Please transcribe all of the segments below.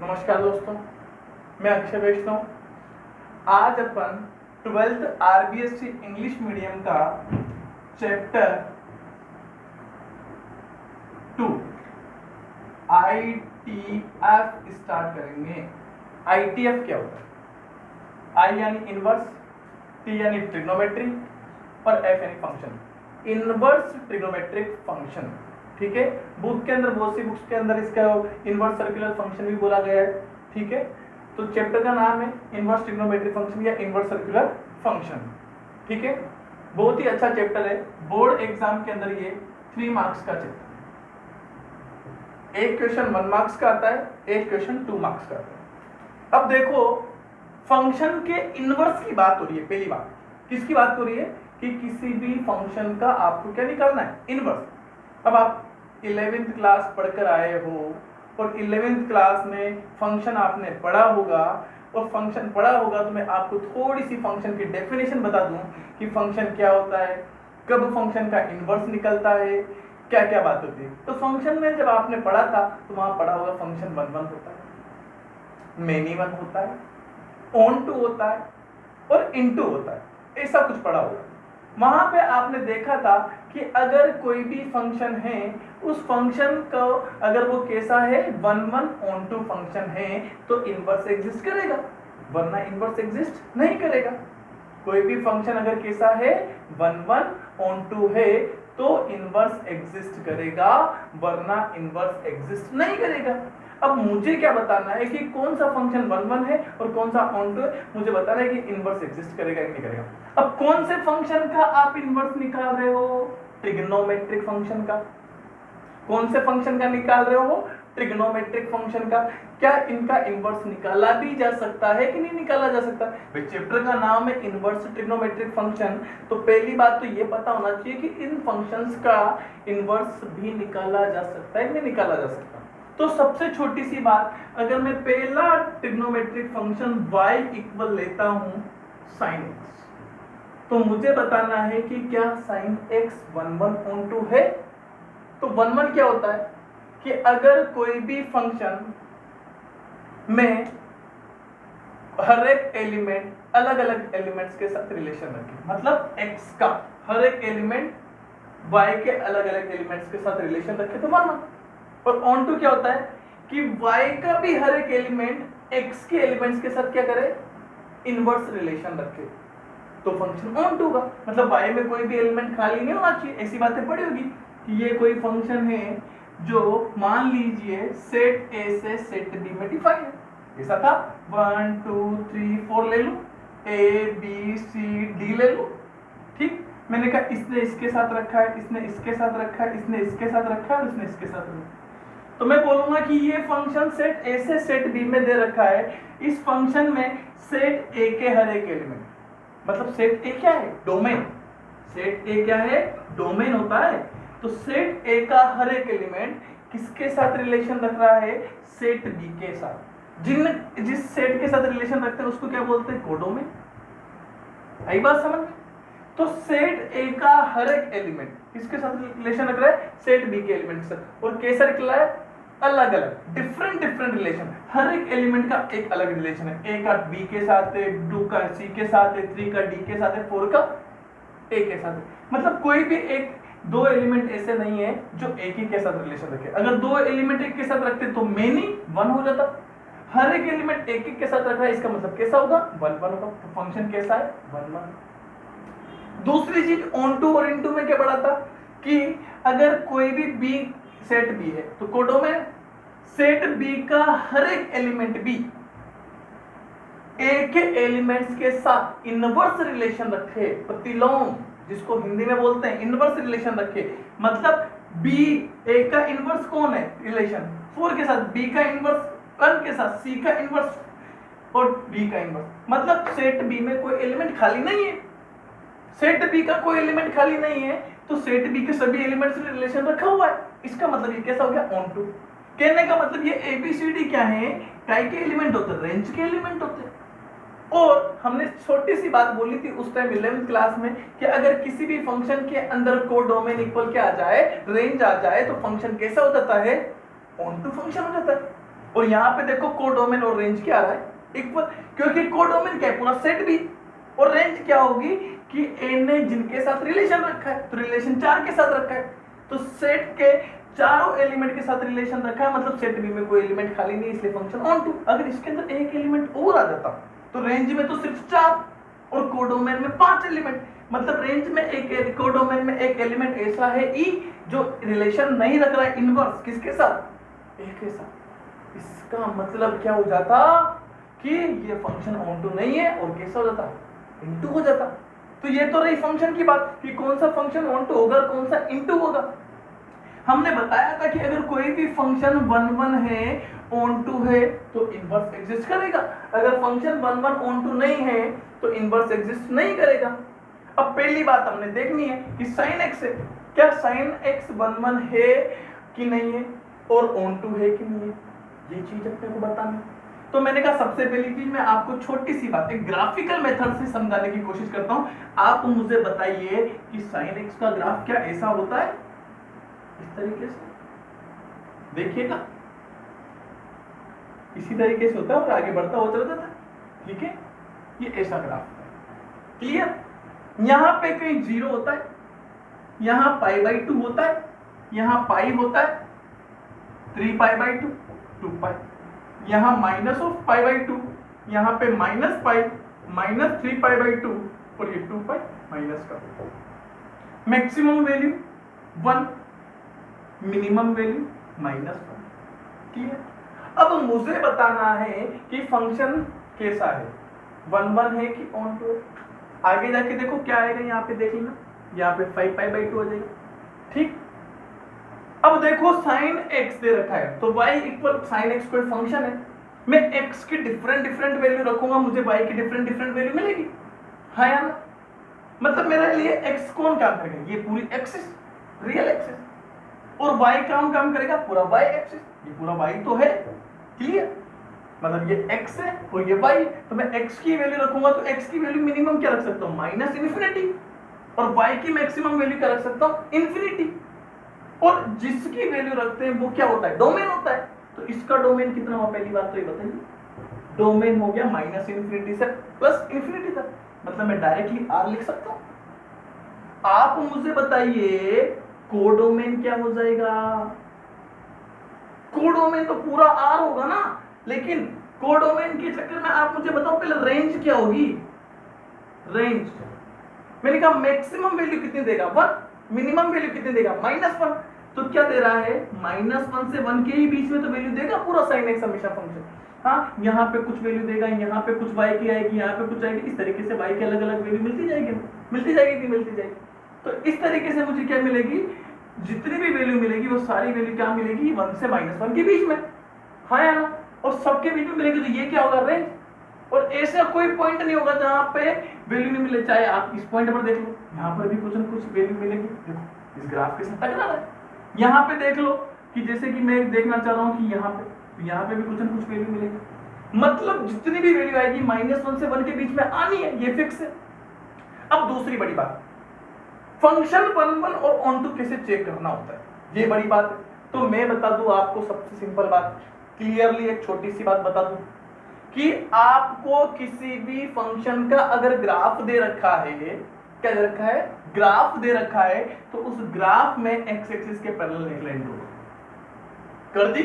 नमस्कार दोस्तों, मैं अक्षय वैष्णव। आज अपन 12th आरबीएससी इंग्लिश मीडियम का चैप्टर 2 ITF स्टार्ट करेंगे। ITF क्या होता है? I यानी इनवर्स, T यानी ट्रिग्नोमेट्री और F यानी फंक्शन। इनवर्स ट्रिग्नोमेट्रिक फंक्शन, ठीक है। बुक के अंदर, बहुत सी बुक्स के अंदर इसका इनवर्स सर्कुलर फंक्शन भी बोला गया है, ठीक है। तो चैप्टर का नाम है इनवर्स ट्रिग्नोमेट्रिक फंक्शन या इनवर्स सर्कुलर फंक्शन, ठीक है। बहुत ही अच्छा चैप्टर है। बोर्ड एग्जाम के अंदर ये 3 मार्क्स का चैप्टर, एक क्वेश्चन 1 मार्क्स का आता है, एक क्वेश्चन 2 मार्क्स का आता है। अब देखो, फंक्शन के इनवर्स की बात हो रही है। पहली बात किसकी बात हो रही है कि किसी भी फंक्शन का आपको क्या निकालना है, इनवर्स। अब आप 11th क्लास पढ़कर आए हो और 11th क्लास में फंक्शन आपने पढ़ा होगा, और फंक्शन पढ़ा होगा तो मैं आपको थोड़ी सी फंक्शन की डेफिनेशन बता दूं कि फंक्शन क्या होता है, कब फंक्शन का इनवर्स निकलता है, क्या क्या बात होती है। तो फंक्शन में जब आपने पढ़ा था तो वहां पढ़ा होगा फंक्शन 1 1 होता है, मेनी 1 होता है, ऑन टू होता है और इनटू होता है, ऐसा कुछ पढ़ा होगा। वहां पे आपने देखा था कि अगर कोई भी फंक्शन है, उस फंक्शन को अगर वो कैसा है 1 1 ऑन टू फंक्शन है तो इनवर्स एग्जिस्ट करेगा, वरना इनवर्स एग्जिस्ट नहीं करेगा। कोई भी फंक्शन अगर कैसा है 1 1 ऑन टू है तो इनवर्स एग्जिस्ट करेगा, वरना इनवर्स एग्जिस्ट नहीं करेगा। अब मुझे क्या बताना है कि कौन सा फंक्शन 1 1 है और कौन सा ऑन टू है। मुझे बताना है कि इनवर्स एग्जिस्ट करेगा कि नहीं करेगा। अब कौन से फंक्शन का आप इनवर्स निकाल रहे हो? ट्रिग्नोमेट्रिक फंक्शन का। कौन से फंक्शन का निकाल रहे हो? ट्रिग्नोमेट्रिक फंक्शन का। क्या इनका इनवर्स निकाला भी जा सकता है कि नहीं निकाला जा सकता? भाई चैप्टर का नाम है इनवर्स ट्रिग्नोमेट्रिक फंक्शन, तो पहली बात तो ये पता होना चाहिए कि इन फंक्शंस का इनवर्स भी निकाला जा सकता है कि नहीं निकाला जा सकता। तो सबसे छोटी सी बात, अगर मैं पहला ट्रिग्नोमेट्रिक फंक्शन y इक्वल लेता हूं sin x, तो मुझे बताना है कि क्या sin x 1 1 ऑन टू है। तो 1 1 क्या होता है कि अगर कोई भी फंक्शन में हर एक एलिमेंट अलग अलग एलिमेंट्स के साथ रिलेशन रखे, मतलब x का हर एक एलिमेंट y के अलग अलग एलिमेंट्स के साथ रिलेशन रखे तो 1 1। और ऑन टू क्या होता है कि y का भी हर एक एलिमेंट x के एलिमेंट्स के साथ क्या करे, इनवर्स रिलेशन रखे, तो फंक्शन ऑन टू होगा। मतलब y में कोई भी एलिमेंट खाली नहीं होना चाहिए। ऐसी बातें पढ़ी होगी कि ये कोई फंक्शन है जो मान लीजिए सेट A से सेट B में डिफाइन है, ऐसा था 1 2 3 4 ले लूं, A B C D ले लूं, ठीक। मैंने कहा इसने इसके साथ रखा है, इसने इसके साथ रखा है, इसने इसके साथ रखा है और इसने इसके साथ रखा है, तो मैं बोलूंगा कि ये फंक्शन सेट A से सेट B में दे रखा है। इस फंक्शन में सेट A के हर एक एलिमेंट, मतलब सेट A क्या है, डोमेन। सेट A क्या है, डोमेन होता है। तो सेट A का हर एक एलिमेंट किसके साथ रिलेशन रख रहा है, सेट B के साथ। जिस सेट के साथ रिलेशन रखते हैं उसको क्या बोलते हैं, कोडोमेन। आई बात समझ में? तो सेट A का हर एक एलिमेंट किसके साथ रिलेशन रख रहा है, सेट B के एलिमेंट के साथ। और कैसा निकला है, अलग अलग डिफरेंट रिलेशन। हर एक एलिमेंट का एक अलग रिलेशन है। A का B के साथ है, 2 का C के साथ है, 3 का D के साथ है, 4 का A के साथ है। मतलब कोई भी एक 2 एलिमेंट ऐसे नहीं है जो एक ही के साथ रिलेशन रखे। अगर 2 एलिमेंट एक के साथ रखते तो मेनी 1 हो जाता। हर एक एलिमेंट एक एक के साथ रख रहा है, इसका मतलब कैसा होगा, 1 1 होगा। तो फंक्शन कैसा है, 1 1। दूसरी चीज ऑन टू और इनटू में क्या पढ़ा था कि अगर कोई भी B सेट B है तो कोडोमेन सेट B का हर एक एलिमेंट B A के एलिमेंट्स के साथ इनवर्स रिलेशन रखे, प्रतिलोम जिसको हिंदी में बोलते हैं, इनवर्स रिलेशन रखे। मतलब B A का इनवर्स कौन है, रिलेशन 4 के साथ, B का इनवर्स 1 के साथ, C का इनवर्स और B का इनवर्स। मतलब सेट B में कोई एलिमेंट खाली नहीं है। सेट B का कोई एलिमेंट खाली नहीं है तो सेट B के सभी एलिमेंट्स से रिलेशन रखा हुआ है। इसका मतलब ये कैसा हो गया, ऑन टू। कहने का मतलब ये ABCD क्या है, काय के एलिमेंट होते हैं, रेंज के एलिमेंट होते हैं। और हमने छोटी सी बात बोली थी उस टाइम 11th क्लास में कि अगर किसी भी फंक्शन के अंदर कोडोमेन इक्वल क्या आ जाए, रेंज आ जाए, तो फंक्शन कैसा हो जाता है, ऑन टू फंक्शन हो जाता है। और यहाँ पे देखो कोडोमेन और रेंज क्या आ रहा है, इक्वल, क्योंकि कोडोमेन क्या है, पूरा सेट भी, और रेंज क्या होगी कि ए ने जिनके साथ रिलेशन रखा है, तो रिलेशन 4 के साथ रखा है, तो सेट के चारों एलिमेंट के साथ रिलेशन रखा है, मतलब सेट बी में कोई एलिमेंट खाली नहीं, इसलिए फंक्शन ऑन टू। अगर इसके अंदर एक एलिमेंट और आ जाता तो रेंज में तो सिर्फ 4 और कोडोमेन में 5 एलिमेंट, मतलब रेंज में एक, कोडोमेन में एक एलिमेंट ऐसा है ई जो रिलेशन नहीं रख रहा है इनवर्स किसके साथ, ए के साथ। इसका मतलब क्या हो जाता कि ये फंक्शन ऑन टू नहीं है और कैसा हो जाता, इनटू हो जाता। तो ये तो रही फंक्शन की बात कि कौन सा फंक्शन ऑन टू होगा, कौन सा इनटू होगा। हमने बताया था कि अगर कोई भी फंक्शन 1 1 है, ऑन टू है, तो इनवर्स एग्जिस्ट करेगा। अगर फंक्शन 1 1 ऑन टू नहीं है तो इनवर्स एग्जिस्ट नहीं करेगा। अब पहली बात हमने देखनी है कि sin x है, क्या sin x 1 1 है कि नहीं है और ऑन टू है कि नहीं है, ये चीज अपने को बतानी। तो मैंने कहा सबसे पहली चीज मैं आपको छोटी सी बात एक ग्राफिकल मेथड से समझाने की कोशिश करता हूं। आप मुझे बताइए कि sin x का ग्राफ क्या ऐसा होता है, इस तरीके से देखिएगा, इसी तरीके से होता है और आगे बढ़ता हुआ चला जाता है, ठीक है, ये ऐसा ग्राफ है, क्लियर। यहां पे कहीं 0 होता है, यहां π/2 होता है, यहां पाई होता है 3π/2 2π, यहां -π/2, यहां पे -π -3π/2 और ये 2π माइनस का। Maximum value 1, minimum value -1, clear. अब मुझे बताना है कि फंक्शन कैसा है, 1 1 है कि ऑन टू। आगे जाके देखो क्या आएगा, यहाँ पे देख लेना, यहाँ पे 5π/2 हो जाएगा, ठीक। अब देखो sin x दे रखा है, तो y इक्वल sin x कोई फंक्शन है, मैं x की डिफरेंट वैल्यू रखूंगा, मुझे y की डिफरेंट वैल्यू मिलेगी, हाँ या ना। मतलब मेरे लिए x कौन काम करेगा, ये पूरी एक्सिस, रियल एक्सिस, और y काम करेगा पूरा y एक्सिस, ये पूरा y तो है, क्लियर। मतलब ये x है और ये y, तो मैं x की वैल्यू रखूंगा तो x की वैल्यू मिनिमम क्या रख सकता हूँ, -∞, और y की मैक्सिमम वैल्यू क्या रख सकता हूँ, ∞। और जिसकी वैल्यू रखते हैं वो क्या होता है, डोमेन होता है। तो इसका डोमेन कितना हुआ, पहली बात तो ये बताइए, डोमेन हो गया -∞ से +∞ तक, मतलब मैं डायरेक्टली r लिख सकता हूँ। आप मुझे बताइए कोडोमेन क्या हो जाएगा, कोडोमेन तो पूरा r होगा ना, लेकिन कोडोमेन के चक्कर में आप मुझे बताओ पहले रेंज क्या होगी, रेंज मैंने कहा मैक्सिमम वैल्यू कितनी देगा 1, मिनिमम वैल्यू कितनी देगा -1, तो क्या दे रहा है -1 से 1 के ही बीच में तो वैल्यू देगा पूरा sin x हमेशा फंक्शन। हाँ, यहाँ पे कुछ वैल्यू देगा, यहाँ पे कुछ y की आएगी, यहाँ पे कुछ आएगी, इस तरीके से y की अलग अलग वैल्यू मिलती जाएगी। तो इस तरीके से मुझे क्या मिलेगी, जितनी भी वैल्यू मिलेगी वो सारी वैल्यू क्या मिलेगी, 1 से -1 के बीच में, हाँ या ना, और सबके बीच में मिलेगी, तो ये क्या होगा, रेंज। और ऐसा कोई पॉइंट नहीं होगा जहां पे वैल्यू नहीं मिले, चाहे आप इस पॉइंट पर देख लो, यहाँ पर भी कुछ न कुछ वैल्यू मिलेगी, देखो इस ग्राफ के साथ टकरा रहा है। यहाँ पे देख लो कि जैसे कि मैं देखना चाह रहा हूँ कि यहाँ पे भी कुछ न कुछ वैल्यू मिलेगी, मतलब जितनी भी वैल्यू आएगी -1 से 1 के बीच में आनी है, ये फिक्स है। अब दूसरी बड़ी बात, फंक्शन 1 1 और ऑन टू कैसे चेक करना होता है, ये बड़ी बात है। तो मैं बता दूं आपको सबसे सिंपल बात, क्लियरली एक छोटी सी बात बता दूं कि आपको किसी भी फंक्शन का अगर ग्राफ दे रखा है, क्या दे रखा है, ग्राफ दे रखा है, तो उस ग्राफ में एक्स एक्सिस के पैरेलल एक लाइन ड्रॉ कर दी।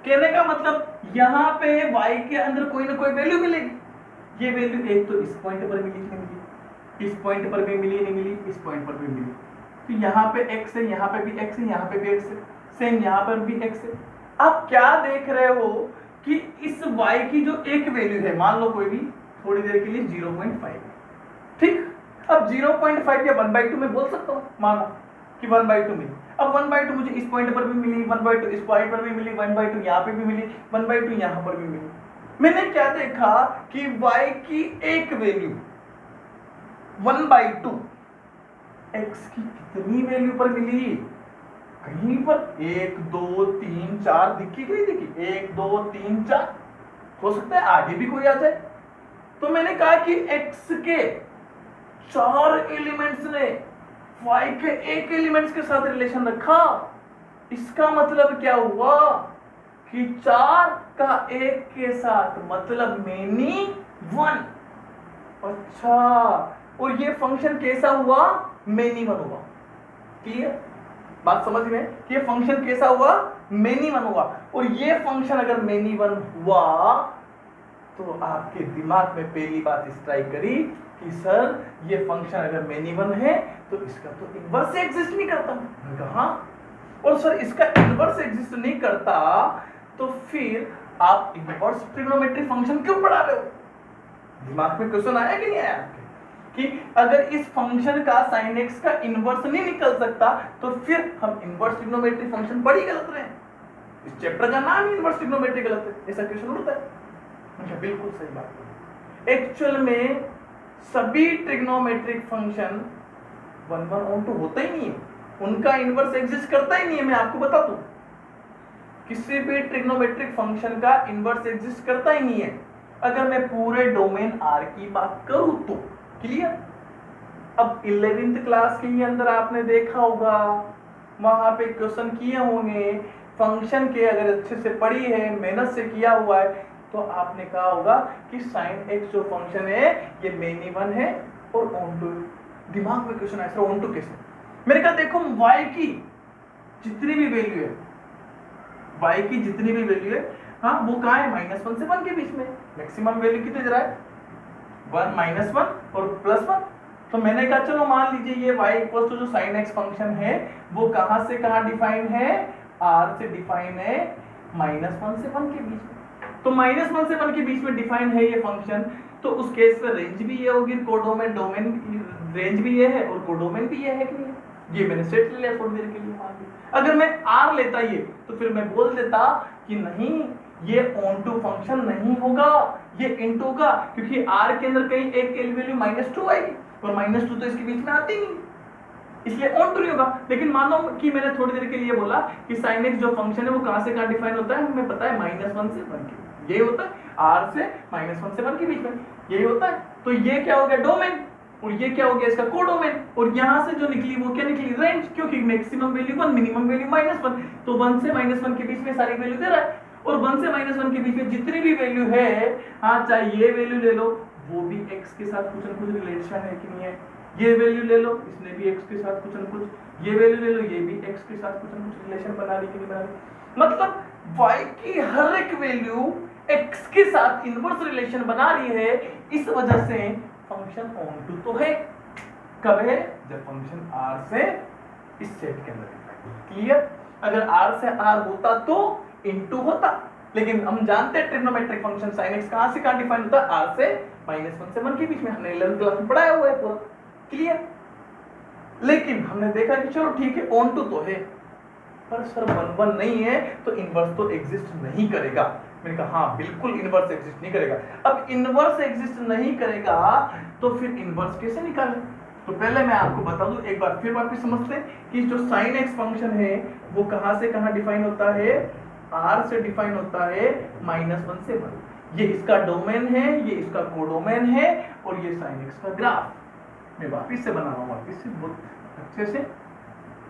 कहने का मतलब यहाँ पे y के अंदर कोई ना कोई वैल्यू मिलेगी, ये वैल्यू एक तो इस पॉइंट पर मिली नहीं मिली, इस पॉइंट पर भी मिली नहीं मिली, इस पॉइंट पर भी मिली, तो यहाँ पे x है, यहाँ पे भी x है, यहाँ पे भी x है, सेम यहाँ पर भी x है। आप क्या देख रहे हो कि इस y की जो एक वैल्यू है, मान लो कोई भी थोड़ी देर के लिए 0.5, ठीक। अब 0.5 या 1/2 में बोल सकता हूँ, मानो कि 1/2 मिली। अब 1/2 मुझे इस पॉइंट पर भी मिली, 1/2 इस पॉइंट पर भी मिली, 1/2 यहाँ पे भी मिली, 1/2 यहाँ पर भी मिली। मैंने क्या देखा कि y की एक वैल्यू 1/2 x की कितनी वैल्यू पर मिली, कहीं पर 1 2 3 4 दिखी, 1 2 3 4, हो सकता है आगे भी कोई आ जाए। तो मैंने कहा कि x के 4 एलिमेंट्स ने y के एक एलिमेंट्स के साथ रिलेशन रखा, इसका मतलब क्या हुआ कि 4 का 1 के साथ मतलब मेनी 1। अच्छा, और ये फंक्शन कैसा हुआ? मेनी 1 हुआ। क्लियर? बात समझ में कि ये फंक्शन कैसा हुआ? मेनी 1 हुआ। और ये फंक्शन अगर मेनी 1 हुआ तो आपके दिमाग में पहली बात स्ट्राइक करी कि सर ये फंक्शन अगर मेनी 1 है तो इसका तो इनवर्स एग्जिस्ट नहीं करता। मैंने कहा हाँ, और सर इसका इनवर्स एग्जिस्ट नहीं करता तो फिर आप इनवर्स ट्रिग्नोमेट्रिक फंक्शन क्यों पढ़ा रहे हो? दिमाग में क्वेश्चन आया कि नहीं आया आपके कि अगर इस फंक्शन का sin x का इनवर्स नहीं निकल सकता तो फिर हम इनवर्स ट्रिग्नोमेट्रिक फंक्शन पढ़ ही गलत रहे। इस चैप्टर का नाम ही इनवर्स ट्रिग्नोमेट्री गलत है। ऐसा क्वेश्चन उठता है। अच्छा, बिल्कुल सही बात है। एक्चुअल में सभी ट्रिग्नोमेट्रिक फंक्शन 1 1 on 2 होता ही नहीं है, उनका इनवर्स एग्जिस्ट करता ही नहीं है। मैं आपको बता दूं, किसी भी ट्रिग्नोमेट्रिक फंक्शन का इनवर्स एग्जिस्ट करता ही नहीं है। अगर मैं पूरे डोमेन R की बात करूं तो क्लियर। अब 11th क्लास के अंदर आपने देखा होगा, वहां पे क्वेश्चन किए होंगे फंक्शन के, अगर अच्छे से पढ़ी है, मेहनत से किया हुआ है तो आपने कहा होगा कि sin x जो फंक्शन है ये मेनी 1 है और ऑन2। दिमाग में क्वेश्चन आया, सर ऑन2 कैसे? मेरे कहा देखो y की जितनी भी वैल्यू है, y की जितनी भी वैल्यू है, हाँ वो कहाँ है? -1 से 1 के बीच में। मैक्सिमम वैल्यू कितनी दे रहा है? 1 -1 और +1। तो मैंने कहा चलो मान लीजिए ये y इक्वल टू जो sin x फंक्शन है वो कहाँ से कहाँ डिफाइन है? R से डिफाइन है -1 से 1 के बीच में। तो -1 से 1 के बीच में डिफाइन है ये फंक्शन, तो उस केस में रेंज भी ये होगी, कोडोमेन डोमेन रेंज भी ये है और कोडोमेन भी ये है कि नहीं? ये मैंने सेट ले लिया थोड़ी देर के लिए मान लिया। अगर मैं R लेता ये तो फिर मैं बोल देता कि नहीं ये ऑन2 फंक्शन नहीं होगा, ये इनटू होगा, क्योंकि R के अंदर कहीं एक वैल्यू -2 आएगी और -2 तो इसके बीच में आती नहीं, इसलिए ऑन2 नहीं होगा। लेकिन मानो कि मैंने थोड़ी देर के लिए बोला कि sin x जो फंक्शन है वो कहां से कहां डिफाइन होता है? हमें पता है -1 से 1 के, यही होता है R से -1 से 1 के बीच में, यही होता है। तो ये क्या हो गया? डोमेन। और ये क्या हो गया? इसका कोडोमेन। और यहां से जो निकली वो क्या निकली? रेंज, क्योंकि मैक्सिमम वैल्यू 1 मिनिमम वैल्यू -1, तो 1 से -1 के बीच में सारी वैल्यू दे रहा है। और 1 से -1 के बीच में जितनी भी वैल्यू है, हाँ चाहे ये वैल्यू ले लो वो भी x के साथ कुछ न कुछ रिलेशन है कि नहीं है, ये वैल्यू ले लो इसने भी x के साथ कुछ न कुछ, ये वैल्यू ले लो ये भी x के साथ कुछ न कुछ रिलेशन बना रही कि नहीं बना रही। मतलब y की हर एक वैल्यू x के साथ इनवर्स रिलेशन बना रही है। इस वजह से फंक्शन ऑन2 तो है। कब है? जब फंक्शन R से इस सेट के अंदर। क्लियर? अगर R से R होता तो इनटू होता, लेकिन हम जानते हैं ट्रिग्नोमेट्रिक फंक्शन sin x कहां से कहां डिफाइन होता है? R से -1 से 1 के बीच में। हमने 11th क्लास में पढ़ाया हुआ है पूरा। क्लियर? लेकिन हमने देखा कि चलो ठीक है ऑन2 तो है, पर सर 1 1 नहीं है तो इनवर्स तो एग्जिस्ट नहीं करेगा। मैंने कहा हाँ बिल्कुल इनवर्स एग्जिस्ट नहीं करेगा। अब इनवर्स एग्जिस्ट नहीं करेगा तो फिर इनवर्स कैसे निकालें? तो पहले मैं आपको बता दूं, एक बार फिर वापस समझते हैं कि जो sin x फंक्शन है वो कहां से कहां डिफाइन होता है? R से डिफाइन होता है -1 से 1। ये इसका डोमेन है, ये इसका कोडोमेन है और ये sin x का ग्राफ। मैं वापस से बना रहा हूं, वापस से बहुत अच्छे से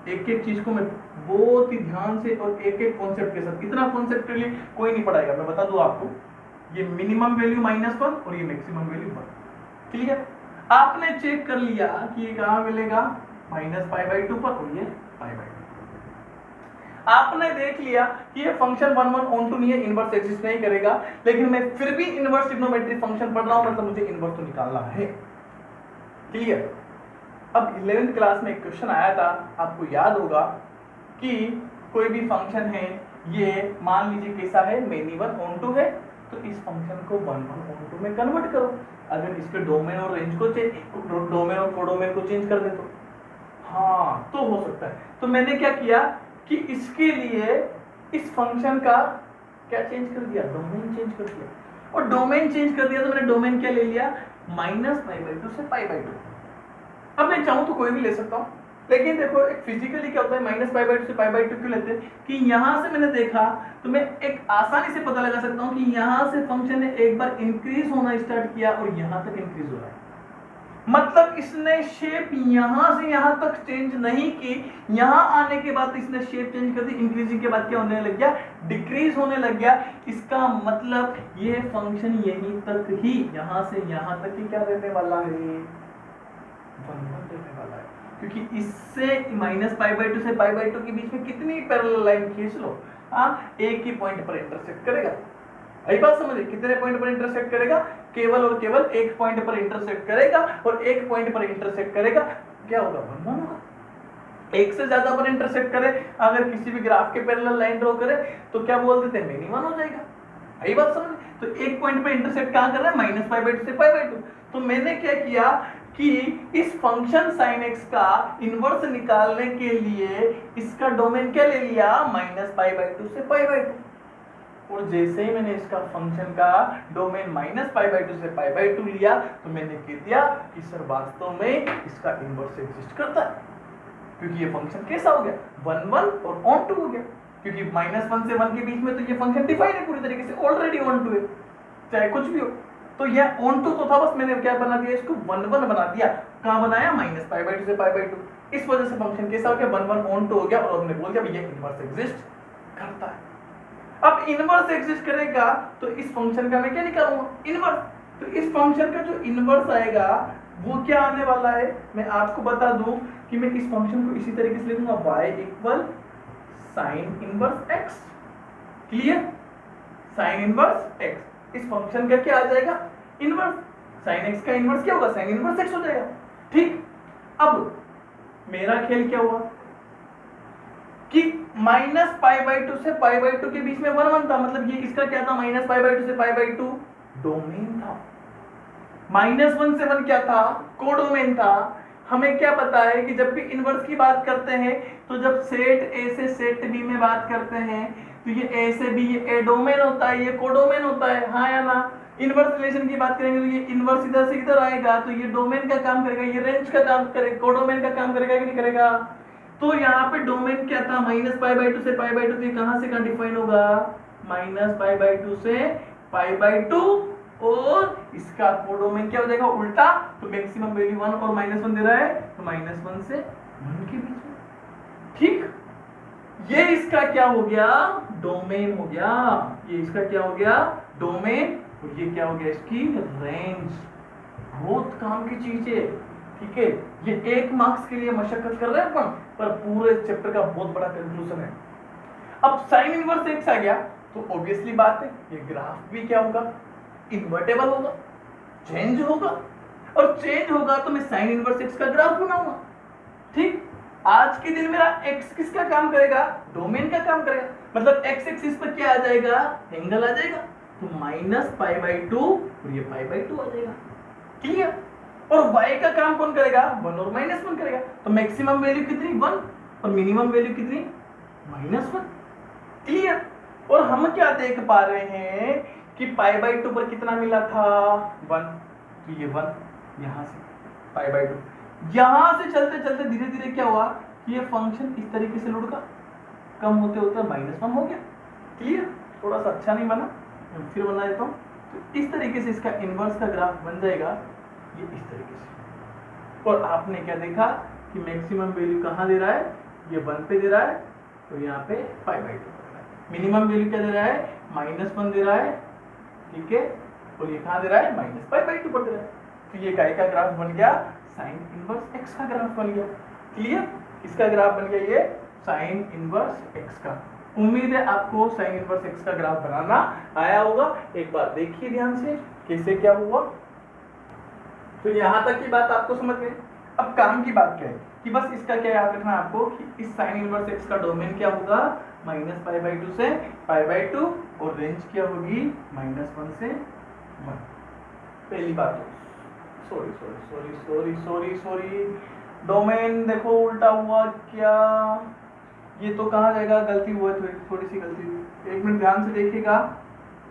एक एक चीज को मैं बहुत ही ध्यान से और एक एक कॉन्सेप्ट के साथ। इतना कॉन्सेप्ट के लिए कोई नहीं पढ़ाएगा, मैं बता दूं आपको। ये मिनिमम वैल्यू -1 और ये मैक्सिमम वैल्यू 1। क्लियर? आपने चेक कर लिया कि ये कहां मिलेगा? -π/2 पर और ये π/2। आपने देख लिया कि ये फंक्शन 1 1 ऑन2 नहीं है, इनवर्स एग्जिस्ट नहीं करेगा, लेकिन मैं फिर भी इनवर्स ट्रिग्नोमेट्रिक फंक्शन पढ़ रहा हूं, मतलब मुझे इनवर्स तो निकालना है। क्लियर? अब 11th क्लास में एक क्वेश्चन आया था, आपको याद होगा कि कोई भी फंक्शन है, ये मान लीजिए कैसा है? मेनी 1 ऑन2 है, तो इस फंक्शन को 1 1 ऑन2 में कन्वर्ट करो। अगर इसके डोमेन और रेंज को डोमेन और कोडोमेन को चेंज कर दे तो हाँ तो हो सकता है। तो मैंने क्या किया कि इसके लिए इस फंक्शन का क्या चेंज कर दिया? डोमेन चेंज कर दिया। और डोमेन चेंज कर दिया तो मैंने डोमेन क्या ले लिया? -π/2 से π/2। अब मैं चाहूं तो कोई भी ले सकता हूं, लेकिन देखो एक फिजिकली क्या होता है, -π/2 से π/2 क्यों लेते हैं कि यहां से मैंने देखा तो मैं एक आसानी से पता लगा सकता हूं कि यहां से फंक्शन ने एक बार इंक्रीज होना स्टार्ट किया और यहां तक इंक्रीज हो रहा है। मतलब इसने शेप यहां से यहां तक चेंज नहीं की, यहां आने के बाद इसने शेप चेंज कर दी, इंक्रीजिंग के बाद क्या होने लग गया, डिक्रीज होने लग गया। इसका मतलब ये फंक्शन यहीं तक ही, यहां से यहां तक ही क्या देने वाला है, 1 देने वाला है, क्योंकि इससे -π/2 से π/2 के बीच में कितनी पैरेलल लाइन खींच लो, एक ही पॉइंट पर इंटरसेक्ट करेगा। यही बात समझिए, कितने पॉइंट पर इंटरसेक्ट करेगा, केवल और केवल एक पॉइंट पर इंटरसेक्ट करेगा, और एक पॉइंट पर इंटरसेक्ट करेगा क्या होगा, 1 होगा। एक से ज्यादा पर इंटरसेक्ट करे, अगर किसी भी ग्राफ के पैरेलल लाइन ड्रॉ करे तो क्या बोल देते हैं, मिनिमम हो जाएगा। यही बात समझ। तो एक पॉइंट पर इंटरसेक्ट कहां कर रहा है, -π/2 से π/2। तो मैंने क्या किया कि इस फंक्शन sin x का इनवर्स निकालने के लिए इसका डोमेन क्या ले लिया, -π/2 से π/2। और जैसे ही मैंने इसका फंक्शन का डोमेन -π/2 से π/2 लिया, तो मैंने कह दिया कि सर वास्तव में इसका इनवर्स एग्जिस्ट करता है, क्योंकि ये फंक्शन कैसा हो गया, 1 1 और ऑन 2 हो गया, क्योंकि -1 से 1 के बीच में तो ये फंक्शन डिफाइन है पूरी तरीके से, ऑलरेडी ऑन 2 है, चाहे कुछ भी हो। तो यह ऑन 2 तो था, बस मैंने क्या बना दिया, इसको 1 1 बना दिया। कहां बनाया, -π/2 से π/2। इस वजह से फंक्शन कैसा हो गया, 1 1 ऑन 2 हो गया, और हमने बोल दिया ये इनवर्स एग्जिस्ट करता है। अब इनवर्स एग्जिस्ट करेगा तो इस फंक्शन का मैं क्या निकालूंगा, इनवर्स। तो इस फंक्शन का जो इनवर्स आएगा वो क्या आने वाला है, मैं आपको बता दूं कि मैं इस फंक्शन को इसी तरीके से लिखूंगा, y = sin inverse x। Clear, sin inverse x, इस फंक्शन का क्या आ जाएगा, इनवर्स। sin x का इनवर्स क्या होगा, sin इनवर्स x हो जाएगा। ठीक, अब मेरा खेल क्या हुआ कि -π/2 से π/2 के बीच में 1 1 था, मतलब ये इसका क्या था, -π/2 से π/2 डोमेन था। -1 से 1 क्या था, कोडोमेन था। हमें क्या पता है कि जब भी इनवर्स की बात करते हैं, तो जब सेट ए से सेट बी में बात करते हैं, तो ये ए से बी, ये ए डोमेन होता है, ये कोडोमेन होता है, हाँ या ना। इनवर्स रिलेशन की बात करेंगे तो ये इनवर्स इधर से इधर आएगा, तो ये डोमेन का काम करेगा, ये रेंज का काम करेगा, कोडोमेन का काम करेगा कि नहीं करेगा। तो यहाँ पे डोमेन क्या था, -π/2 से π/2, तो कहां से कहां डिफाइन होगा, -π/2 से π/2, और इसका कोडोमेन क्या हो जाएगा, उल्टा। तो मैक्सिमम वैल्यू 1 और -1 दे रहा है, तो -1 से 1 के बीच में। ठीक, ये इसका क्या हो गया, डोमेन हो गया, ये इसका क्या हो गया, डोमेन, और ये क्या हो गया, इसकी रेंज। बहुत काम की चीज है, ठीक है। ये 1 मार्क्स के लिए मशक्कत कर रहे हैं अपन, पर पूरे चैप्टर का बहुत बड़ा कंक्लूजन है। अब साइन इनवर्स x आ गया, तो ऑब्वियसली बात है ये ग्राफ भी क्या होगा, इन्वर्टेबल होगा, चेंज होगा, और चेंज होगा तो मैं साइन इनवर्स x का ग्राफ बनाऊंगा। ठीक, आज के दिन मेरा x किसका काम करेगा, डोमेन का काम करेगा, मतलब x एक्सिस पर क्या आ जाएगा, एंगल आ जाएगा, तो -π/2 और ये π/2 आ जाएगा। क्लियर, और y का काम कौन करेगा, 1 और -1 करेगा। तो मैक्सिमम वैल्यू कितनी, 1, और मिनिमम वैल्यू कितनी, -1। क्लियर, और हम क्या देख पा रहे हैं कि π/2 पर कितना मिला था, 1, तो ये 1 यहां से π/2, यहां से चलते चलते धीरे धीरे क्या हुआ कि ये फंक्शन इस तरीके से लुढ़का, कम होते होते -1 हो गया। क्लियर, थोड़ा सा अच्छा नहीं बना, फिर बना देता हूं। तो इस तरीके से इसका इनवर्स का ग्राफ बन जाएगा, ये इस तरीके से। और आपने क्या देखा कि मैक्सिमम वैल्यू कहां दे रहा है, ये 1 पे दे रहा है, तो यहाँ पे π/2 दे रहा है। मिनिमम वैल्यू क्या दे रहा है, -1 दे रहा है, ठीक है, और ये कहां दे रहा है, -π/2 पर दे रहा है। तो ये काय का ग्राफ बन गया, साइन इनवर्स x का ग्राफ बन गया। क्लियर, इसका ग्राफ बन गया ये साइन इनवर्स x का। उम्मीद है आपको साइन इनवर्स x का ग्राफ बनाना आया होगा। एक बार देखिए ध्यान से कैसे क्या हुआ। तो यहाँ तक की बात आपको समझ गए। अब काम की बात क्या है कि बस इसका क्या याद रखना है आपको कि इस साइन इनवर्स x का डोमेन क्या होगा, -π/2 से π/2, और रेंज क्या होगी, -1 से 1। पहली बात, सॉरी, डोमेन देखो उल्टा हुआ क्या, ये तो कहाँ जाएगा, गलती हुआ, थोड़ी सी गलती हुई। 1 मिनट ध्यान से देखिएगा,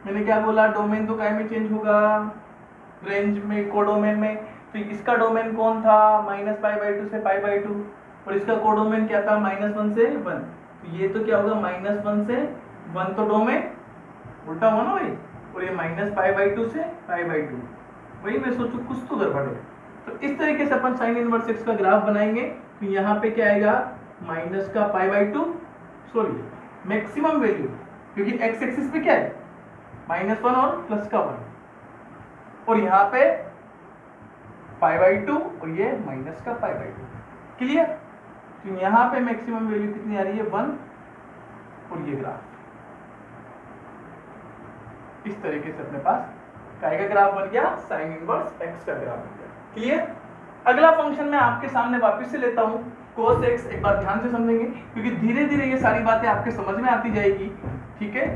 मैंने क्या बोला, डोमेन तो काय में चेंज होगा, रेंज में, कोडोमेन में। तो इसका डोमेन कौन था, -π/2 से π/2, और इसका कोडोमेन क्या था, -1 से 1। तो ये तो क्या होगा, -1 से 1, तो डोमेन उल्टा हुआ ना भाई, और ये -π/2 से π/2। वही मैं सोचू कुछ तो गड़बड़ है। तो इस तरीके से अपन साइन इनवर्स एक्स का ग्राफ बनाएंगे। तो यहाँ पे क्या आएगा, माइनस का pi by two, sorry maximum value, क्योंकि एक्स एक्सिस पे क्या है -1 और प्लस का 1, और यहाँ पे पाई बाई टू और ये माइनस का पाई बाई टू। क्लियर? तो यहाँ पे मैक्सिमम वैल्यू कितनी आ रही है 1, और ये ग्राफ इस तरीके से अपने पास काय का ग्राफ बन गया, साइन इनवर्स एक्स का ग्राफ बन गया। क्लियर? अगला फंक्शन मैं आपके सामने वापस से लेता हूं, cos x। एक बार ध्यान से समझेंगे क्योंकि धीरे धीरे ये सारी बातें आपके समझ में आती जाएगी, ठीक है।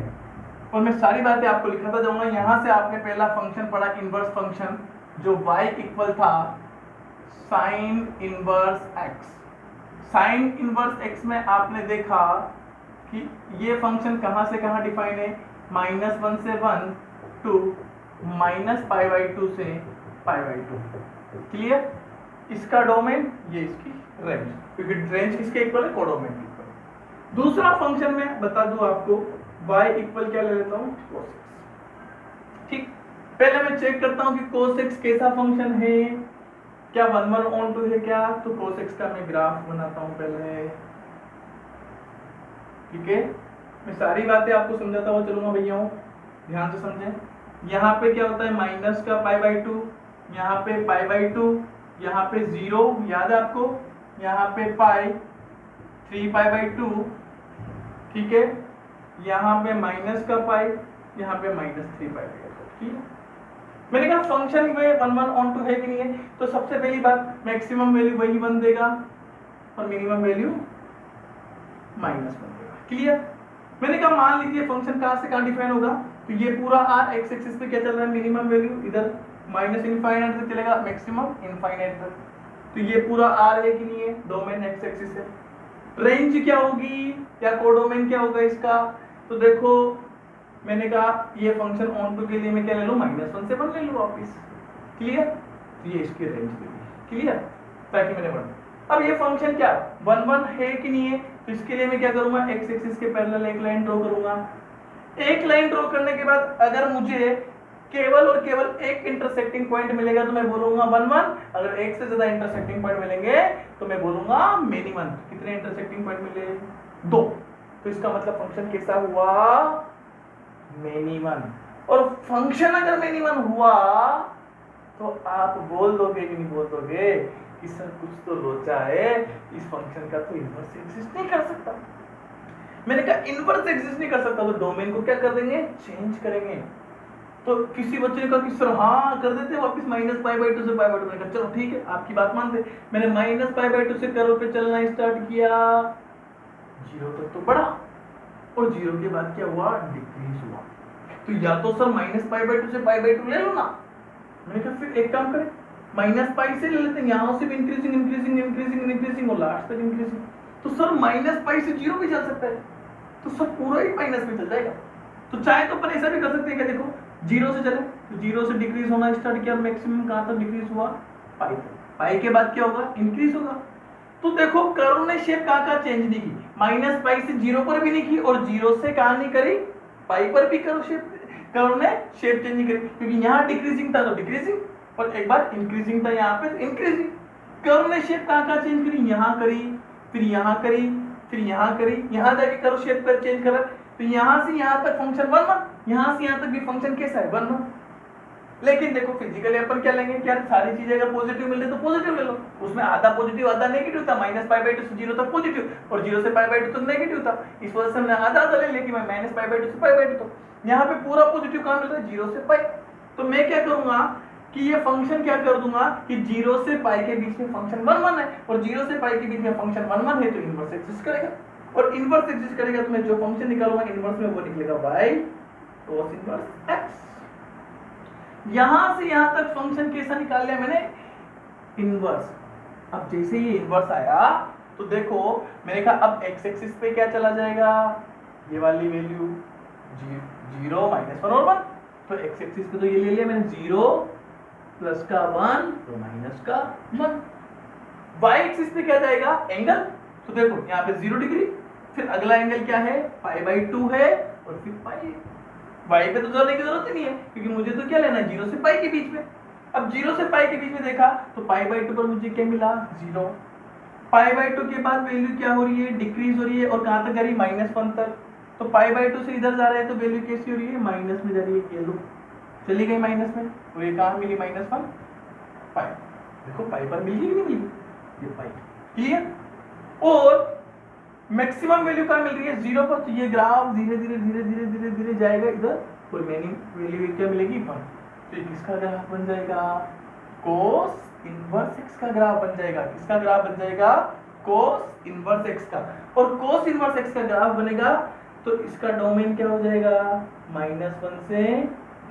और मैं सारी बातें आपको लिखाता जाऊंगा। यहां से आपने पहला फंक्शन पढ़ा इनवर्स फंक्शन, जो y इक्वल था sine inverse x। Sine inverse x में आपने देखा कि ये फंक्शन कहां से कहां डिफाइन है, -1 से 1 टू -π/2 से π/2। क्लियर? इसका डोमेन, ये इसकी रेंज, क्योंकि रेंज किसके इक्वल है, कोडोमेन के इक्वल। दूसरा फंक्शन में बता दूं आपको, y इक्वल क्या ले लेता हूं, cos x। ठीक, पहले मैं चेक करता हूं कि cos x कैसा फंक्शन है, क्या 1/(1/2) है क्या। तो cos x का मैं ग्राफ बनाता हूं पहले, ठीक है। मैं सारी बातें आपको समझाता हुआ चलूंगा भैया, ध्यान से समझें। यहाँ पे क्या होता है, माइनस का π/2, यहाँ पे π/2, यहाँ पे 0 याद है आपको, यहाँ पे पाई 3π/2, ठीक है। यहाँ पे माइनस का पाई, यहाँ पे -3π/2। ठीक है, मैंने कहा फंक्शन में 1/(1/2) है कि नहीं है। तो सबसे पहली बात, मैक्सिमम वैल्यू वही 1 देगा और मिनिमम वैल्यू -1 देगा। क्लियर? मैंने कहा मान लीजिए फंक्शन कहां से कहां डिफाइन होगा, तो ये पूरा r x एक्सिस पे क्या चल रहा है, मिनिमम वैल्यू इधर -∞ से चलेगा मैक्सिमम इनफाइनाइट तक। तो ये पूरा r है कि नहीं है, डोमेन x एक्सिस है। रेंज क्या होगी या कोडोमेन क्या होगा इसका, तो देखो मैंने कहा ये फंक्शन ऑन टू के लिए मैं क्या ले लूं, -1 से 1 ले लूं वापस। क्लियर? तो ये इसकी रेंज देगी। क्लियर? ताकि मैंने बढ़ा। अब ये फंक्शन क्या 1/1 है कि नहीं है, तो इसके लिए मैं क्या करूंगा, x एक्सिस के पैरेलल एक लाइन ड्रॉ करूंगा। एक लाइन ड्रॉ करने के बाद अगर मुझे केवल और केवल एक इंटरसेक्टिंग पॉइंट मिलेगा तो मैं बोलूंगा 1/1। अगर एक से ज्यादा इंटरसेक्टिंग पॉइंट मिलेंगे तो मैं बोलूंगा मिनिमम। कितने इंटरसेक्टिंग पॉइंट मिले, 2। तो इसका मतलब फंक्शन कैसा हुआ, मिनिमम। और फंक्शन अगर मिनिमम हुआ तो आप बोल दोगे कि नहीं बोल दोगे कि सर कुछ तो लोचा है, इस फंक्शन का तो इनवर्स एग्जिस्ट नहीं कर सकता। मैंने कहा इनवर्स एग्जिस्ट नहीं कर सकता तो डोमेन को क्या कर देंगे, चेंज करेंगे। तो किसी बच्चे ने कहा कि सर हाँ कर देते वापस -π/2 से π/2। मैंने कहा चलो ठीक है, आपकी बात मानते। मैंने -π/2 से कर्व पे चलना स्टार्ट किया, 0 तक तो बढ़ा और 0 के बाद क्या हुआ, डिक्रीज हुआ। तो या तो सर -π/2 से π/2 ले लो ना। मैंने कहा फिर एक काम करें, -π से ले लेते हैं, यहाँ से भी इंक्रीजिंग इंक्रीजिंग इंक्रीजिंग इंक्रीजिंग और लास्ट तक इंक्रीजिंग। तो सर -π से 0 भी चल सकता है, तो सब पूरा ही माइनस में चल जाएगा। तो चाहे तो अपन ऐसा भी कर सकते हैं, क्या देखो 0 से चले तो 0 से डिक्रीज होना स्टार्ट किया, मैक्सिमम कहां तक डिक्रीज हुआ, पाई तक। पाई के बाद क्या होगा, इंक्रीज होगा। तो देखो कर्व ने शेप कहां चेंज नहीं की, -π से 0 पर भी नहीं की और 0 से कहां नहीं करी, पाई पर भी कर्व ने शेप चेंज नहीं करी, क्योंकि यहाँ डिक्रीजिंग था तो डिक्रीजिंग और एक बार इंक्रीजिंग था यहाँ पे इंक्रीजिंग। कर्व ने शेप कहां चेंज करी, यहाँ करी, फिर यहाँ करी, फिर यहाँ करी, यहाँ जाके कर्व शेप कर चेंज करा। तो यहाँ से यहाँ तक फंक्शन 1/1, यहाँ से यहाँ तक भी फंक्शन कैसा है 1/1। लेकिन देखो फिजिकली अपन क्या लेंगे, क्या सारी चीजें अगर पॉजिटिव मिल रही तो पॉजिटिव ले लो। उसमें आधा पॉजिटिव आधा नेगेटिव था, -π/2 से 0 तक पॉजिटिव और 0 से π/2 तक नेगेटिव था। इस वजह से हमने आधा आधा ले लिया कि मैं -π/2 से π/2 तक। यहाँ पे पूरा पॉजिटिव कहाँ मिल रहा है, 0 से π। तो मैं क्या करूंगा कि ये फंक्शन क्या कर दूंगा कि 0 से π के बीच में फंक्शन 1/1 है और 0 से π के बीच में फंक्शन 1/1 है, तो इनवर्स एग्जिस्ट करेगा। और इनवर्स एग्जिस्ट करेगा तो मैं जो फंक्शन निकालूंगा इनवर्स में वो निकलेगा y cos इनवर्स x। यहां से यहां तक फंक्शन कैसा निकाल लिया मैंने, इनवर्स। अब जैसे ये इनवर्स आया तो देखो मैंने कहा अब x एक्सिस पे क्या चला जाएगा, ये वाली वैल्यू 0 -1 और 1। तो x एक्सिस पे तो ये ले लिया मैंने 0 प्लस का 1 तो माइनस का 1। y एक्सिस पे क्या जाएगा, एंगल। तो देखो यहाँ पे 0 डिग्री, फिर अगला एंगल क्या है, π/2 है और फिर पाई। y पे तो जोड़ने की जरूरत ही नहीं है क्योंकि मुझे तो क्या लेना है 0 से पाई के बीच में। अब 0 से पाई के बीच में देखा तो पाई बाई 2 पर मुझे क्या मिला 0। पाई बाई 2 के बाद वैल्यू क्या हो रही है, डिक्रीज हो रही है और कहां तक जा रही है -1 तक। तो पाई बाई 2 से इधर जा रहा है तो वैल्यू कैसी हो रही है, माइनस में जा रही है। ये लो चली गई माइनस में और ये कहां मिली -1 पाई। देखो पाई पर मिली कि नहीं मिली, ये पाई। क्लियर। और मैक्सिमम वैल्यू कहां मिल रही है 0 पर, तो ये ग्राफ धीरे धीरे धीरे धीरे धीरे धीरे जाएगा इधर, और रिमेनिंग वैल्यू क्या मिलेगी 1। तो ये किसका ग्राफ बन जाएगा, कोस इनवर्स x का ग्राफ बन जाएगा। किसका ग्राफ बन जाएगा, कोस इनवर्स x का। और कोस इनवर्स x का ग्राफ बनेगा तो इसका डोमेन क्या हो जाएगा, -1 से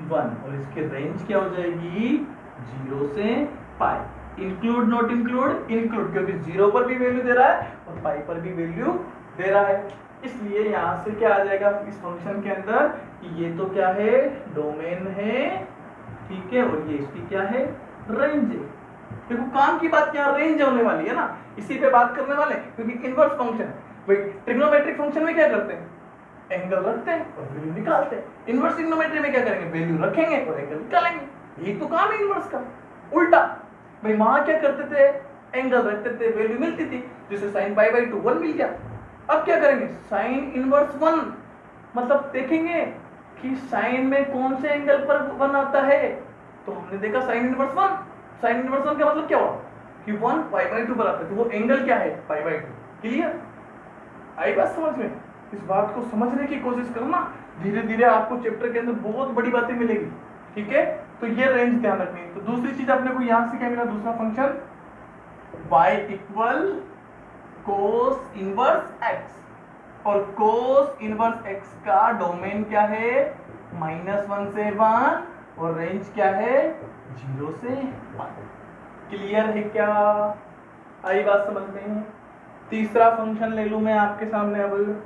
1, और इसकी रेंज क्या हो जाएगी 0 से पाई। इंक्लूड नॉट इंक्लूड, इंक्लूड, क्योंकि 0 पर भी वैल्यू दे रहा है और पाई पर भी वैल्यू दे रहा है। इसलिए यहां से क्या आ जाएगा इस फंक्शन के अंदर कि ये तो क्या है, डोमेन है, ठीक है, और ये इसकी क्या है, रेंज है। देखो काम की बात क्या रेंज होने वाली है ना, इसी पे बात करने वाले, क्योंकि इनवर्स फंक्शन है भाई। ट्रिग्नोमेट्रिक फंक्शन में क्या करते हैं, एंगल रखते हैं और वैल्यू निकालते हैं। इनवर्स ट्रिग्नोमेट्री में क्या करेंगे, वैल्यू रखेंगे और एंगल निकालेंगे। यही तो काम है इनवर्स का। उल्टा भाई वहां क्या करते थे, एंगल रखते थे, वैल्यू मिलती थी, जैसे sin पाई बाई 2 1 मिल गया। अब क्या करेंगे, sin इनवर्स 1, मतलब देखेंगे कि sin में कौन से एंगल पर 1 आता है। तो हमने देखा sin इनवर्स 1, sin इनवर्स 1 का मतलब क्या हुआ कि 1 पाई बाई 2 पर आता है, तो वो एंगल क्या है, पाई बाई 2। क्लियर, आई बात समझ में। इस बात को समझने की कोशिश करना, धीरे धीरे आपको चैप्टर के अंदर बहुत बड़ी बातें मिलेगी, ठीक है। तो ये रेंज ध्यान रखनी है। तो दूसरी चीज अपने को यहां से क्या मिला, दूसरा function y equal cos inverse x, और कोस इनवर्स x का डोमेन क्या है, -1 से 1, और रेंज क्या है 0 से 1। क्लियर है क्या, आई बात समझ में। तीसरा फंक्शन ले लूं मैं आपके सामने। अब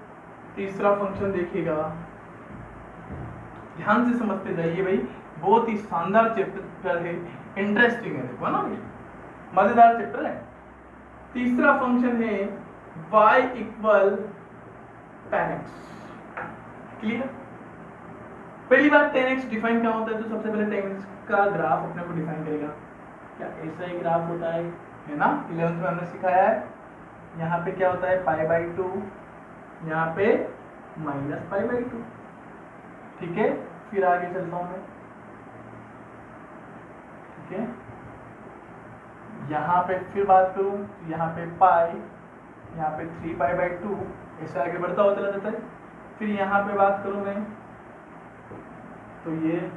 तीसरा फंक्शन देखिएगा, ध्यान से समझते जाइए भाई, बहुत ही शानदार चैप्टर है, इंटरेस्टिंग है, देखो ना भाई, मजेदार चैप्टर है। तीसरा फंक्शन है y equal tan x। Clear. पहली बात tan x डिफाइन क्या होता है, तो सबसे पहले tan x का ग्राफ अपने को डिफाइन करेगा। क्या ऐसा ही ग्राफ होता है ना, 11th में हमने सिखाया है। यहाँ पे क्या होता है पाई बाई 2, यहाँ पे माइनस पाई बाई 2, ठीक है। फिर आगे चलता हूं मैं, ठीक है। यहाँ पे फिर बात करूं, यहाँ पे पाई, यहाँ पे 3 पाई बाई 2, ऐसे आगे बढ़ता हुआ चला जाता है। फिर यहाँ पे बात करूं मैं, तो ये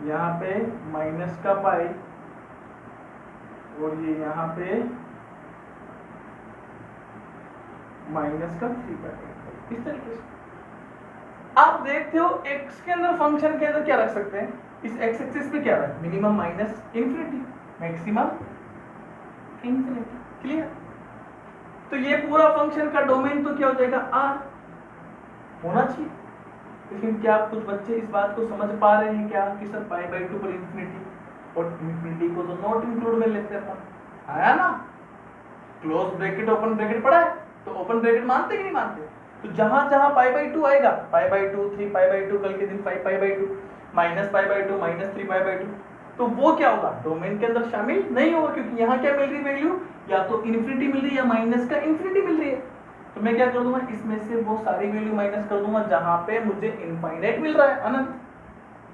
यहाँ पे माइनस का पाई, और ये यहाँ पे माइनस का 3 पाई। इस तरीके से आप देखते हो x के अंदर, फंक्शन के अंदर क्या रख सकते हैं, इस x एक्सिस पे क्या रख, minimum minus infinity, maximum infinity. Clear. तो ये पूरा फंक्शन का डोमेन तो क्या हो जाएगा, r होना चाहिए। लेकिन क्या कुछ बच्चे इस बात को समझ पा रहे हैं क्या कि सर पाई बाई 2 पर इंफिनिटी, और इंफिनिटी को तो नॉट इंक्लूड में लेते हैं अपन, आया ना। क्लोज ब्रैकेट ओपन ब्रैकेट पढ़ा है, तो ओपन ब्रैकेट मानते कि नहीं मानते। तो जहां जहां पाई बाई 2 आएगा, पाई बाई 2, 3 पाई बाई 2, कल के दिन 5 pi by 2, minus pi by 2, minus 3 pi by 2, तो वो क्या होगा, डोमेन के अंदर शामिल नहीं होगा, क्योंकि यहाँ क्या मिल रही वैल्यू, या तो इन्फिनिटी मिल रही है या माइनस का इन्फिनिटी मिल रही है। तो मैं क्या कर दूंगा, इसमें से वो सारी वैल्यू माइनस कर दूंगा जहां पे मुझे इनफाइनाइट मिल रहा है, अनंत।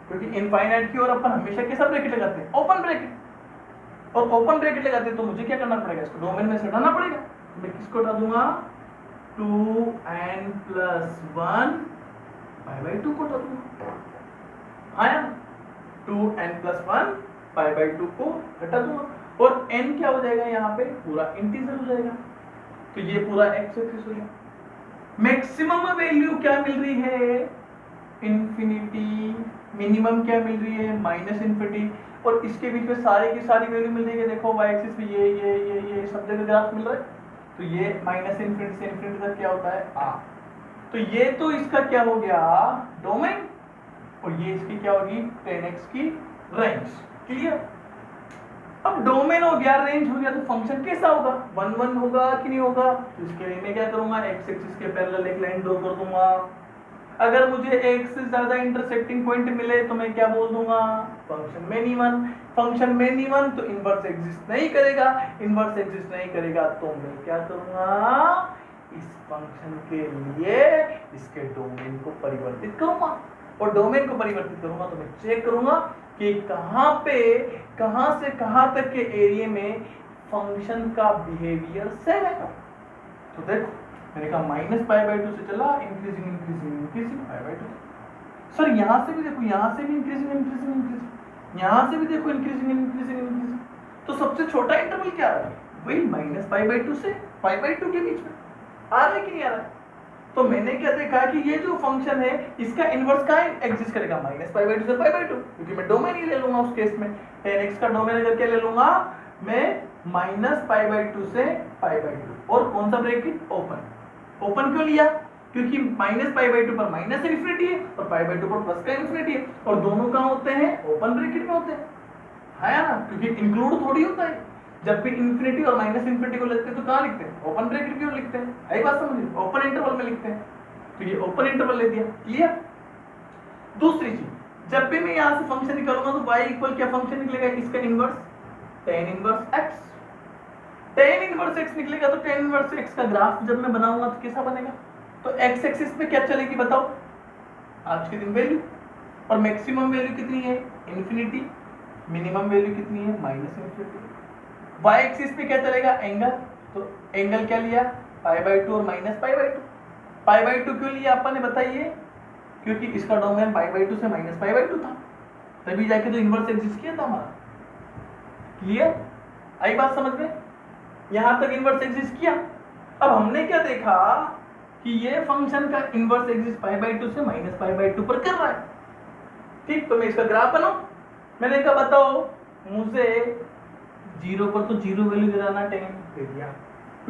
क्योंकि इनफाइनाइट की ओर अपन हमेशा कैसा ब्रैकेट लगाते हैं, ओपन ब्रैकेट, और ओपन ब्रैकेट लगाते हैं तो मुझे क्या करना पड़ेगा, इसको डोमेन में से हटाना पड़ेगा। मैं किसको हटा दूंगा, 2n प्लस 1 पाई बाई 2 को हटा दूंगा, आया। 2n प्लस 1 पाई बाई 2 को हटा दूंगा, और n क्या हो जाएगा, यहाँ पे पूरा इंटीजर हो जाएगा। तो ये पूरा x एक्सिस हो जाएगा। मैक्सिमम वैल्यू क्या मिल रही है, इंफिनिटी। मिनिमम क्या मिल रही है, माइनस इंफिनिटी। और इसके बीच में सारी की सारी वैल्यू मिल रही है। देखो y एक्सिस पे ये सब जगह ग्राफ मिल रहा है। तो ये माइनस इंफिनिटी से इंफिनिटी तक क्या होता है, r। तो ये तो इसका क्या हो गया, डोमेन, और ये इसकी क्या होगी, tan x की रेंज। क्लियर। अब डोमेन हो गया, रेंज हो गया, तो फंक्शन कैसा होगा, 1 1 होगा कि नहीं होगा। तो इसके लिए मैं क्या करूंगा, x एक्सिस के पैरेलल एक लाइन ड्रॉ कर दूंगा। अगर मुझे एक से ज्यादा इंटरसेक्टिंग पॉइंट मिले तो मैं क्या बोल दूंगा, फंक्शन मिनिमम तो इनवर्स एग्जिस्ट नहीं करेगा, इनवर्स एग्जिस्ट नहीं करेगा तो मैं क्या करूंगा, इस फंक्शन के लिए इसके डोमेन को परिवर्तित करूंगा, और डोमेन को परिवर्तित करूंगा तो मैं चेक करूंगा कि कहां से कहां तक के एरिया में फंक्शन का बिहेवियर सेम है। तो देखो मैंने कहा -π/2 से चला इंक्रीजिंग π/2। सर यहां से भी देखो, यहां से भी इंक्रीजिंग, यहां से भी देखो इंक्रीजिंग। तो सबसे छोटा इंटरवल क्या है, वही -π/2 से π/2 के बीच में आ रहा है कि नहीं आ रहा है। तो मैंने क्या देखा कि ये जो फंक्शन है इसका इनवर्स कहाँ एग्जिस्ट करेगा, -π/2 से π/2, क्योंकि मैं डोमेन ही ले लूंगा उस केस में। tan x का डोमेन अगर क्या ले लूंगा मैं -π/2 से π/2, और कौन सा ब्रैकेट, ओपन क्यों लिया, क्योंकि -π/2 पर माइनस इन्फिनिटी है और π/2 पर प्लस का इन्फिनिटी है, और दोनों कहाँ होते हैं, ओपन ब्रैकेट में होते हैं, है ना, क्योंकि इंक्लूड थोड़ी होता है। जब भी इन्फिनिटी और माइनस इन्फिनिटी को लिखते हैं तो कहाँ लिखते हैं, ओपन ब्रैकेट क्यों लिखते हैं, आई बात समझिए, ओपन इंटरवल में लिखते हैं। तो ये ओपन इंटरवल ले दिया, क्लियर। दूसरी चीज, जब भी मैं यहाँ से फंक्शन निकालूंगा तो y इक्वल क्या फंक्शन निकलेगा, इसका inverse tan inverse x। tan inverse x निकलेगा तो tan इनवर्स x का ग्राफ जब मैं बनाऊंगा तो कैसा बनेगा, तो x एक्सिस पे क्या चलेगी बताओ, आज के दिन वैल्यू, और मैक्सिमम वैल्यू कितनी है, इन्फिनिटी, मिनिमम वैल्यू कितनी है, -इन्फिनिटी। y एक्सिस पे क्या चलेगा, एंगल, तो एंगल क्या लिया, π/2 और -π/2। π/2 क्यों लिया अपन ने बताइए, क्योंकि इसका डोमेन π/2 से -π/2 था, तभी जाके तो इनवर्स एग्जिस्ट किया था हमारा, क्लियर, आई बात समझ में, यहां तक इनवर्स एग्जिस्ट किया। अब हमने क्या देखा कि ये फंक्शन का इनवर्स एग्जिस्ट π/2 से -π/2 पर कर रहा है, ठीक। तो मैं इसका ग्राफ बनाऊं, मैंने कहा बताओ मुझे 0 पर तो 0 वैल्यू दे रहा ना, tan दे दिया,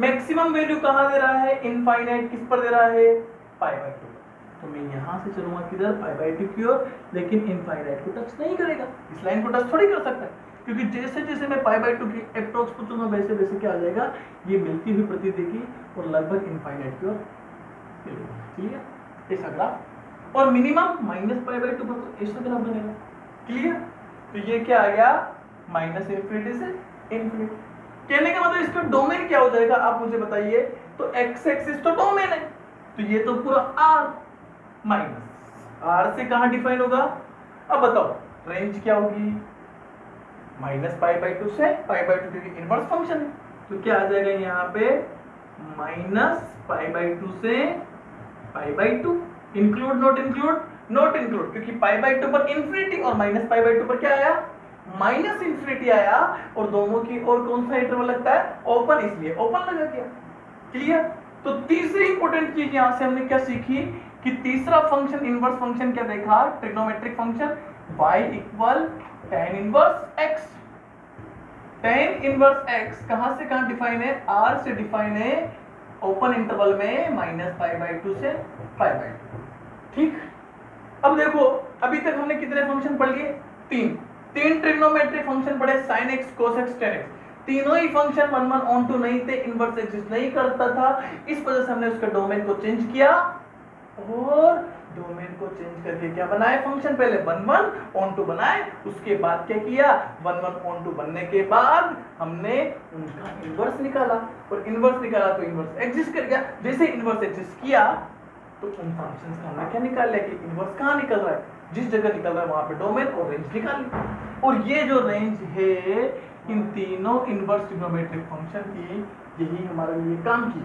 मैक्सिमम वैल्यू कहां दे रहा है, इनफाइनाइट किस पर दे रहा है, π/2। तो मैं यहां से चलूंगा किधर, π/2 की ओर, लेकिन इनफाइनाइट को टच नहीं करेगा, इस लाइन को टच थोड़ी कर सकता है, क्योंकि जैसे जैसे मैं π/2 की अप्रोक्स पूछूंगा वैसे वैसे क्या आ जाएगा, ये मिलती हुई प्रतीत देगी और लगभग इनफाइनाइट की ओर मिलेगा, क्लियर, ऐसा ग्राफ। और मिनिमम -π/2 पर तो ऐसा ग्राफ बनेगा, क्लियर। तो ये क्या आ गया, -इन्फिनिटी से इन्फिनिटी। कहने का मतलब इसका डोमेन क्या हो जाएगा, आप मुझे बताइए। तो x एक्सिस तो डोमेन है, तो ये तो पूरा r माइनस r से कहां डिफाइन होगा, अब बताओ रेंज क्या होगी, -π/2 से π/2, क्योंकि इनवर्स फंक्शन है, तो क्या आ जाएगा यहाँ पे -π/2 से π/2। इंक्लूड नॉट इंक्लूड, क्योंकि π/2 पर इन्फिनिटी और -π/2 पर क्या आया, -इन्फिनिटी आया, और दोनों की और कौन सा इंटरवल लगता है, ओपन, इसलिए ओपन लगा दिया, क्लियर। तो तीसरी इंपॉर्टेंट चीज यहां से हमने क्या सीखी कि तीसरा फंक्शन, इनवर्स फंक्शन क्या देखा, trigonometric function y equal tan inverse x। tan inverse x कहां से कहां डिफाइन है, r से डिफाइन है, ओपन इंटरवल में -π/2 से π/2, ठीक। अब देखो अभी तक हमने कितने फंक्शन पढ़ लिए, तीन ट्रिग्नोमेट्रिक फंक्शन पढ़े, sin x cos x tan x, तीनों ही फंक्शन 1 1 ऑन टू नहीं थे, इनवर्स एग्जिस्ट नहीं करता था, इस वजह से हमने उसके डोमेन को चेंज किया, और डोमेन को चेंज करके क्या बनाए, फंक्शन पहले 1 1 ऑन टू बनाए, उसके बाद क्या किया, 1 1 ऑन टू बनने के बाद हमने उनका इनवर्स निकाला, और इनवर्स निकाला तो इनवर्स एग्जिस्ट कर गया। जैसे इनवर्स एग्जिस्ट किया तो उन फंक्शंस का हमने क्या निकाल लिया कि इनवर्स कहाँ निकल रहा है, जिस जगह निकल रहा है वहां पे डोमेन और रेंज निकाल ली, और ये जो रेंज है इन तीनों इनवर्स ट्रिग्नोमेट्रिक फंक्शन की, यही हमारे लिए काम की,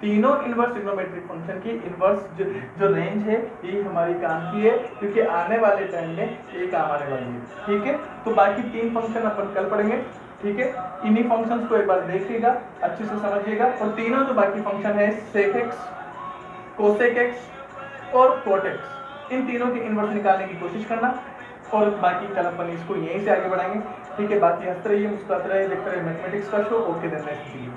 तीनों इनवर्स ट्रिग्नोमेट्रिक फंक्शन की इनवर्स जो रेंज है यही हमारी काम की है, क्योंकि आने वाले टाइम में ये काम आने वाली है, ठीक है। तो बाकी 3 फंक्शन अपन कल पढ़ेंगे, ठीक है। इन्हीं फंक्शंस को एक बार देखिएगा, अच्छे से समझिएगा, और तीनों जो बाकी फंक्शन है sec x, cosec x और cot x, इन तीनों के इनवर्स निकालने की कोशिश करना, और बाकी कल अपन इसको यहीं से आगे बढ़ाएंगे, ठीक है। बाकी हंसते रहिए, मुस्कुराते रहिए, देखते रहिए मैथमेटिक्स का show. Okay then next video.